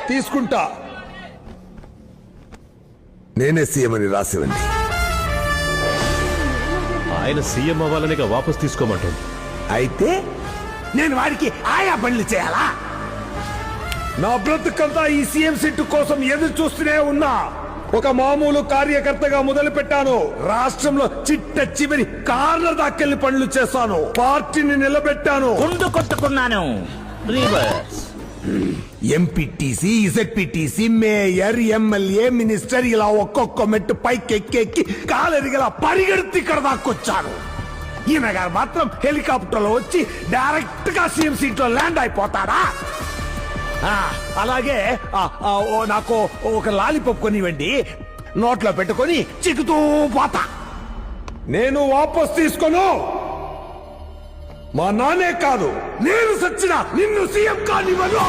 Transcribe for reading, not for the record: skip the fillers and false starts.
తీసుకుంటా. నేనే సీఎం అని రాసివ్వండి. ఆయన సీఎం అవ్వాలనిగా వాపస్ తీసుకోమంటుంది. అయితే నేను వాడికి ఆయా పనులు చేయాలా? నా బ్రతుకంతా ఈ సీఎం సీటు కోసం ఎదురు చూస్తూనే ఉన్నా. ఒక మామూలు కార్యకర్తగా మొదలు పెట్టాను. రాష్ట్రంలో చిట్ట చివరి కార్నర్ దాకెళ్లి పనులు చేశాను. పార్టీని నిలబెట్టాను. కొట్టుకున్నాను. ఎంపీటీసీ, ఇజెడ్పీటీసీ, మేయర్, ఎమ్మెల్యే, మినిస్టర్ ఇలా ఒక్కొక్క మెట్టు పైకి ఎక్కి కాలరిగలా పరిగెడుతూ ఇక్కడ దాకొచ్చాను. ఈయన గారు మాత్రం హెలికాప్టర్ లో వచ్చి డైరెక్ట్ గా సీఎం సీట్ లో ల్యాండ్ అయిపోతాడా? అలాగే నాకు ఒక లాలీపాప్ కొనివ్వండి, నోట్లో పెట్టుకొని చిక్కుతూ పోతా. నేను వాపస్ తీసుకోను. మా నాన్నే కాదు, నేను సచ్చినా నిన్ను సీఎం కానివ్వను.